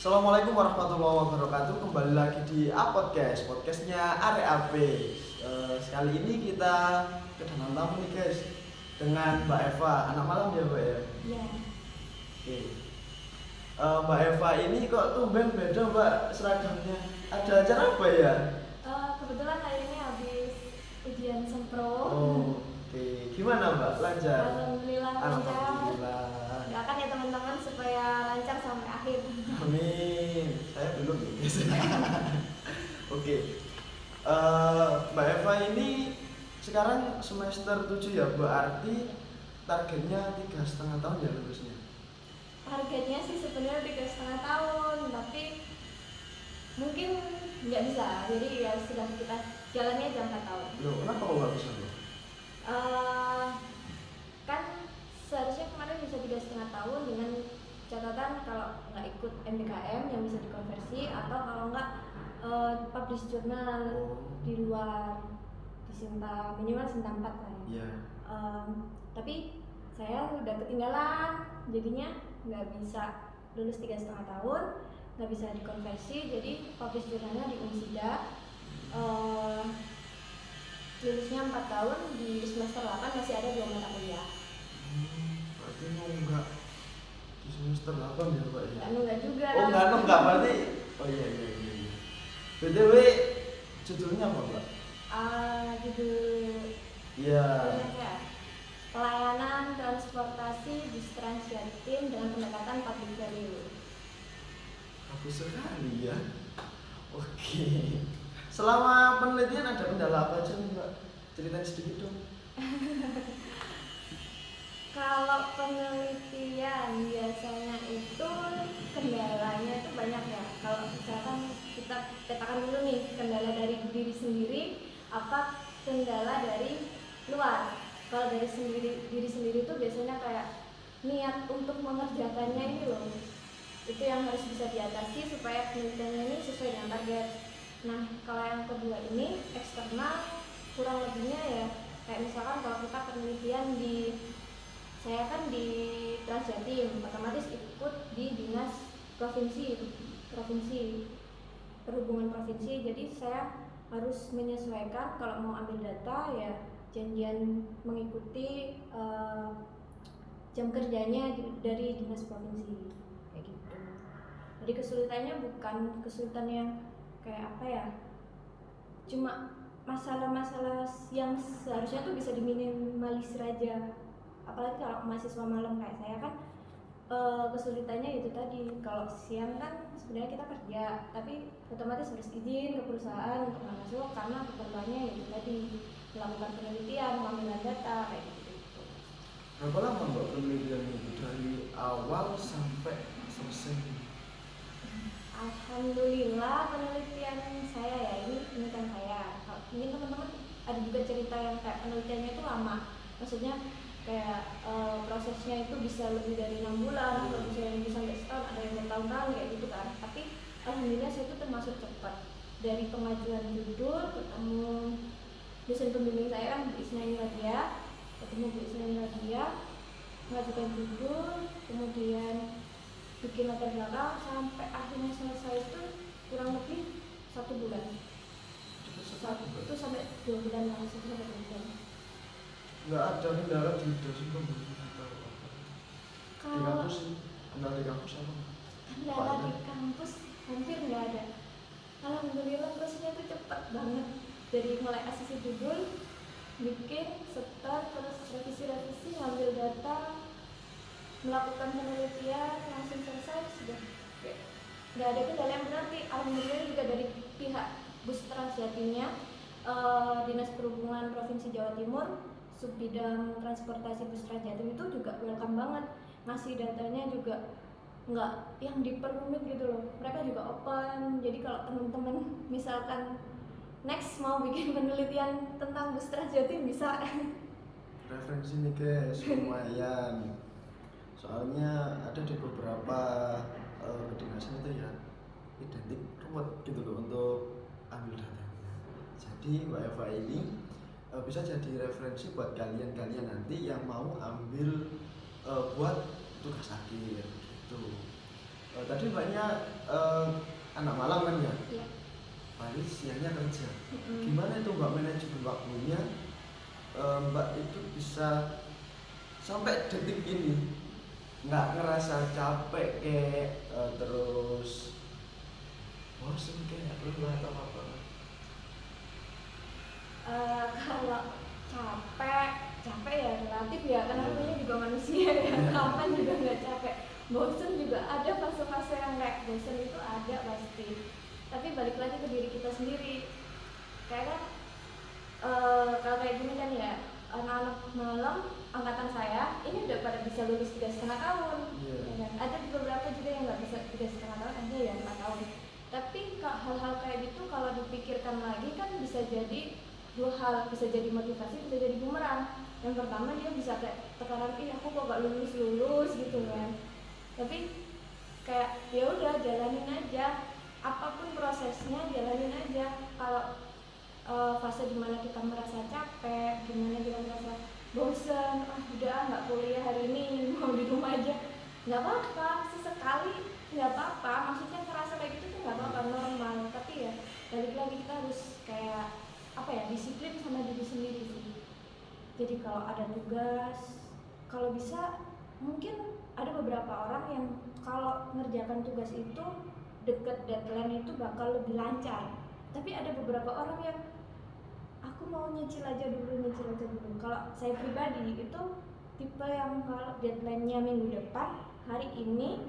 Assalamualaikum warahmatullahi wabarakatuh. Kembali lagi di podcastnya Are AB. Sekali ini kita kedatangan tamu nih guys, dengan Mbak Eva. Anak malam ya Mbak ya? Iya. Oke. Mbak Eva ini kok tumben beda Mbak seragamnya. Ada acara apa ya? Kebetulan hari ini habis ujian sempro. Oke. Gimana Mbak? Lancar? Alhamdulillah lancar. Alhamdulillah. Doakan ya teman-teman supaya lancar sampai akhir. Amin. Saya belum ya guys. Oke. Mbak Eva ini sekarang semester 7 ya, berarti targetnya 3,5 tahun ya lulusnya. Targetnya sih sebenarnya 3,5 tahun, tapi mungkin nggak bisa. Jadi ya sudah kita jalannya aja 4 tahun. Loh, kenapa kok nggak bisa loh? Kan seharusnya kemarin bisa 3,5 tahun dengan catatan kalau nggak ikut MBKM yang bisa dikonversi, atau kalau nggak publish jurnal di luar di Sinta, minimal Sinta 4 lah ya. Iya. Tapi saya udah ketinggalan, jadinya nggak bisa lulus 3,5 tahun, nggak bisa dikonversi, jadi publish jurnalnya di Unsida. Lulusnya 4 tahun, di semester 8 masih ada 2 mata kuliah. Berarti mau nggak di semester 8 ya Pak ya? Nggak nunggak juga. Oh nggak berarti. Oh iya. BTW judulnya apa Mbak? Judul Iya. ya, pelayanan transportasi bus Transjatim dengan pendekatan public value. Bagus sekali ya. Oke. Selama penelitian ada kendala apa aja nih Mbak? Ceritain sedikit dong. Kalau penelitian biasanya itu kendalanya itu banyak ya. Kalau misalkan kita petakan dulu nih, kendala dari diri sendiri apa kendala dari luar. Kalau dari diri sendiri itu biasanya kayak niat untuk mengerjakannya ini loh, itu yang harus bisa diatasi supaya penelitiannya ini sesuai dengan target. Nah, kalau yang kedua ini eksternal, kurang lebihnya ya kayak misalkan kalau kita penelitian saya kan di Transjatim, otomatis ikut di dinas provinsi perhubungan provinsi, jadi saya harus menyesuaikan kalau mau ambil data ya janjian mengikuti jam kerjanya dari dinas provinsi kayak gitu. Jadi kesulitannya bukan kesulitan yang kayak apa ya, cuma masalah-masalah yang seharusnya tuh bisa diminimalisir aja. Apalagi kalau mahasiswa malam kayak saya kan, kesulitannya itu tadi. Kalau siang kan sebenarnya kita kerja, tapi otomatis harus izin ke perusahaan untuk masuk karena keperluannya itu tadi melakukan penelitian, mengambil data kayak gitu. Berapa lama Mbak penelitian itu dari awal sampai selesai? Alhamdulillah penelitian saya ya, ini penelitian saya. Mungkin teman-teman ada juga cerita yang kayak penelitiannya itu lama, maksudnya kayak prosesnya itu bisa lebih dari 6 bulan atau bisa yang bisa sampai setahun, ada yang bertahun-tahun kayak gitu kan. Tapi alhamdulillah saya itu termasuk cepat. Dari pengajuan judul, ketemu dosen pembimbing saya kan Bu Isnaini Nadia, mengajukan judul, kemudian bikin latar belakang sampai akhirnya selesai itu kurang lebih 1 bulan. Itu sampai 2 bulan lah, 1 sampai 2 bulan. Nggak ada kendala di dosen pembimbing atau apa? Di kampus sih, kendala di kampus apa? Kendala di kampus hampir nggak ada. Alhamdulillah prosesnya itu cepat banget, dari mulai asisi judul, bikin, setar, terus revisi, ngambil data, melakukan penelitian, langsung selesai sudah. Nggak ada kendala yang berarti. Alhamdulillah juga dari pihak bus Transjatimnya, Dinas Perhubungan Provinsi Jawa Timur, Subbidang Transportasi Bus Transjatim itu juga welcome banget, ngasih datanya juga nggak yang diperumit gitu loh. Mereka juga open, jadi kalau teman-teman misalkan next mau bikin penelitian tentang bus Transjatim bisa. Referensi nih guys, lumayan. Soalnya ada di beberapa kedinasan itu ya identik ruwet gitu loh untuk ambil datanya. Jadi Mbak Eva ini bisa jadi referensi buat kalian nanti yang mau ambil buat tugas akhir gitu. Tadi mbaknya anak malam kan ya? Iya. Paling siangnya kerja. Mm-mm. Gimana itu mbak manajemen waktunya? Mbak itu bisa sampai detik ini nggak ngerasa capek kayak terus bosen kayak lelah atau apa? Kalau capek ya relatif ya, karena Iya. namanya juga manusia ya. Iya. Kapan juga nggak capek. Bosen juga ada, fase-fase yang kayak bosen itu ada pasti. Tapi balik lagi ke diri kita sendiri. Kayak kan kalau kayak gini kan ya, anak-anak malam angkatan saya ini udah pada bisa lulus 3,5 tahun. Iya. Ya kan? Ada beberapa juga yang nggak bisa 3,5 tahun, ada yang 4 tahun. Tapi hal-hal kayak gitu kalau dipikirkan lagi kan bisa jadi dua hal, bisa jadi motivasi, bisa jadi bumerang. Yang pertama dia bisa kayak tekanan, aku kok gak lulus gitu kan. Tapi kayak ya udah jalanin aja, apapun prosesnya jalanin aja. Kalau fase dimana kita merasa capek, dimana kita merasa bosan, udah nggak kuliah hari ini, mau di rumah aja, nggak apa-apa, sesekali nggak apa-apa. Maksudnya ngerasa kayak gitu tuh nggak apa-apa, normal. Tapi ya balik lagi kita harus kayak apa ya, disiplin sama diri sendiri sih. Jadi kalau ada tugas, kalau bisa mungkin ada beberapa orang yang kalau ngerjakan tugas itu deket deadline itu bakal lebih lancar. Tapi ada beberapa orang yang aku mau nyicil aja dulu. Kalau saya pribadi itu tipe yang kalau deadline-nya minggu depan, hari ini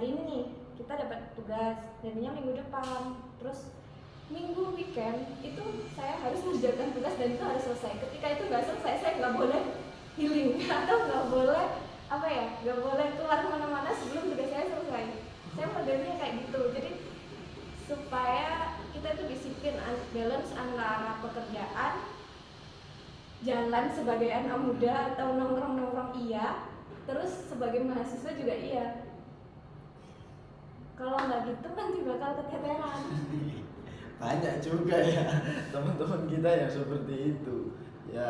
nih kita dapat tugas, deadline-nya minggu depan. Terus minggu weekend itu saya harus mengerjakan tugas dan itu harus selesai. Ketika itu nggak selesai, saya nggak boleh healing atau nggak boleh nggak boleh keluar kemana-mana sebelum tugas saya selesai. Saya modelnya kayak gitu. Jadi supaya kita itu disiplin, balance antara pekerjaan, jalan sebagai anak muda atau nongkrong iya, terus sebagai mahasiswa juga iya. Kalau nggak gitu nanti bakal keteteran. Banyak juga ya teman-teman kita yang seperti itu ya,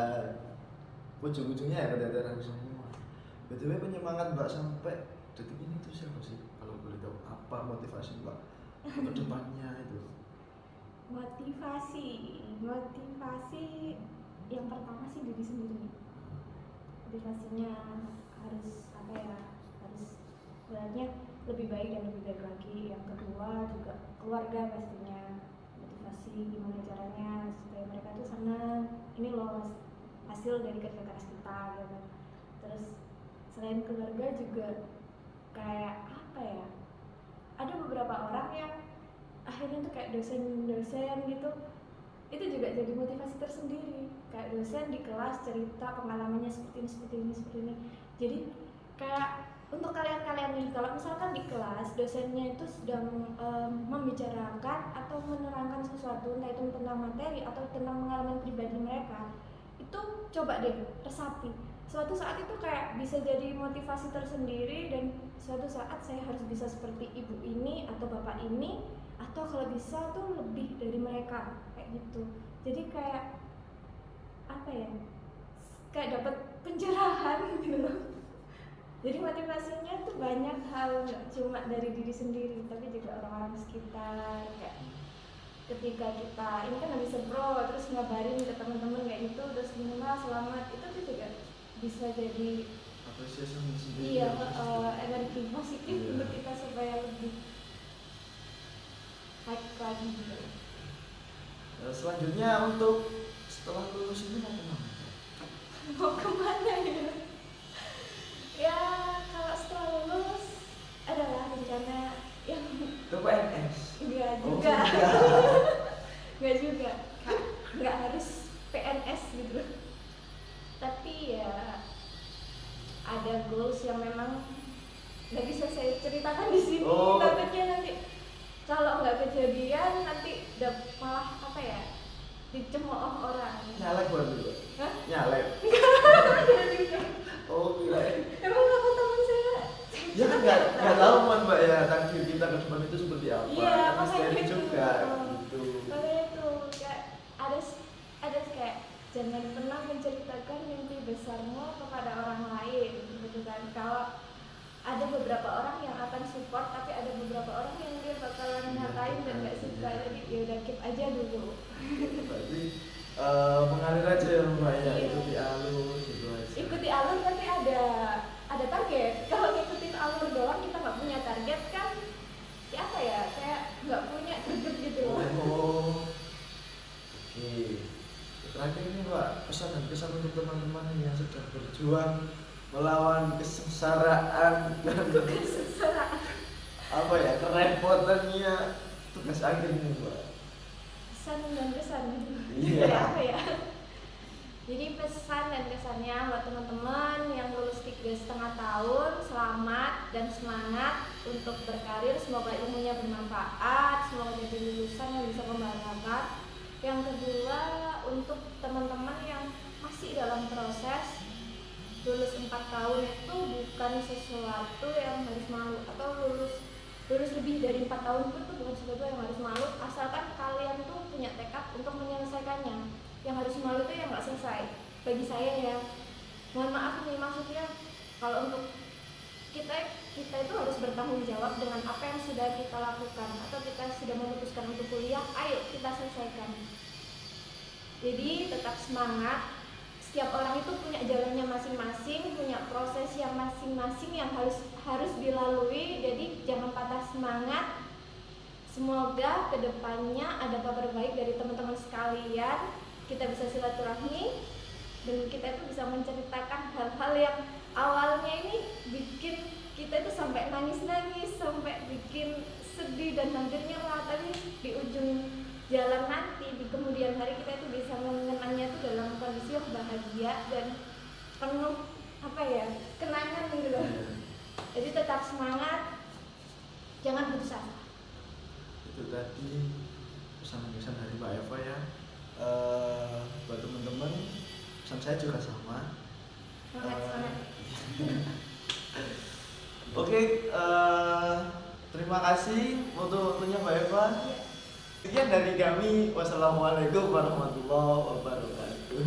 ujung-ujungnya ya keteteran semua. BTW penyemangat mbak sampai detik ini tuh siapa sih, kalau boleh tahu? Apa motivasi mbak ke depannya itu? Motivasi yang pertama sih diri sendiri. Motivasinya harus harus sebenarnya lebih baik dan lebih baik lagi. Yang kedua juga keluarga pastinya. Motivasi gimana caranya supaya mereka tuh senang, ini loh hasil dari kerja keras kita gitu. Terus selain keluarga juga kayak ada beberapa orang yang akhirnya tuh kayak dosen-dosen gitu, itu juga jadi motivasi tersendiri. Kayak dosen di kelas cerita pengalamannya seperti ini. Jadi kayak untuk kalian nih, kalau misalkan di kelas dosennya itu sedang membicarakan atau menerangkan sesuatu, entah itu tentang materi atau tentang pengalaman pribadi mereka, itu coba deh resapi. Suatu saat itu kayak bisa jadi motivasi tersendiri, dan suatu saat saya harus bisa seperti ibu ini atau bapak ini, atau kalau bisa tuh lebih dari mereka, kayak gitu. Jadi kayak kayak dapat pencerahan gitu loh. Jadi motivasinya tuh banyak hal, nggak cuma dari diri sendiri tapi juga orang-orang sekitar. Kayak ketika kita ini kan habis pro terus ngabarin ke teman-teman kayak gitu, terus minimal selamat, itu tuh juga bisa jadi Apresiasi sendiri. iya, energi positif untuk kita supaya lebih hype lagi gitu. Selanjutnya untuk setelah lulus ini mau kemana? Mau kemana ya? Ya kalau setelah lulus adalah rencana yang Ke PNS? enggak Oh, juga. enggak. Enggak juga. Enggak harus PNS gitu. Tapi ya ada goals yang memang nggak bisa saya ceritakan di sini. Oh. Takutnya nanti kalau nggak kejadian nanti udah malah dicemooh orang. Nyalek buat dulu? Hah? Nyalek? Enggak juga. Oh gila. Emang kamu teman saya? Ya kan nggak tahu kan mbak ya, takdir kita ke depan itu seperti apa. Iya, Kan makanya misteri itu. juga gitu. Makanya itu kayak ada kayak jangan pernah menceritakan mimpi besarmu kepada orang lain gitu kan. Kalau ada beberapa orang yang akan support, tapi ada beberapa orang yang dia bakalan ngatain dan nggak suka. Jadi ya udah keep aja dulu. Berarti mengalir aja ya Mbak ya, Iya. ikuti alur gitu aja. Ikuti alur tapi ada target. Kalau ngikutin alur doang kita nggak punya target kan, ya apa ya, kayak nggak punya greget gitu loh. Oh, oke. Terakhir ini Mbak, pesan dan kesan untuk teman-teman yang sedang berjuang melawan kesengsaraan dan Sengsara. apa ya, kerepotannya tugas akhir ini Mbak. Pesan dan kesan. Iya. Kayak apa ya? Jadi pesan dan kesannya buat teman-teman yang lulus 3,5 tahun, selamat dan semangat untuk berkarir. Semoga ilmunya bermanfaat, semoga jadi lulusan yang bisa membanggakan. Yang kedua, untuk teman-teman yang masih dalam proses, lulus 4 tahun itu bukan sesuatu yang harus malu, atau lulus lebih dari 4 tahun pun itu bukan sesuatu yang harus malu, asalkan kalian tuh punya tekad untuk menyelesaikannya. Yang harus malu itu yang nggak selesai. Bagi saya ya, mohon maaf nih, maksudnya kalau untuk kita itu harus bertanggung jawab dengan apa yang sudah kita lakukan, atau kita sudah memutuskan untuk kuliah, ayo kita selesaikan. Jadi tetap semangat. Setiap orang itu punya jalannya masing-masing, punya proses yang masing-masing yang harus dilalui. Jadi jangan patah semangat. Semoga kedepannya ada kabar baik dari teman-teman sekalian. Kita bisa silaturahmi dan kita itu bisa menceritakan hal-hal yang awalnya ini bikin kita itu sampai nangis-nangis, sampai bikin sedih dan hampir nyerah, tapi di ujung jalan nanti di kemudian hari kita itu bisa mengenangnya itu dalam kondisi yang bahagia dan penuh apa ya, kenangan gitu loh. Jadi tetap semangat, jangan putus asa. Itu tadi pesan-pesan dari Mbak Eva ya. Buat teman-teman, pesan saya juga sama. Semangat. Oke, terima kasih untuk waktunya Mbak Eva. Sekian dari kami. Wassalamualaikum warahmatullahi wabarakatuh.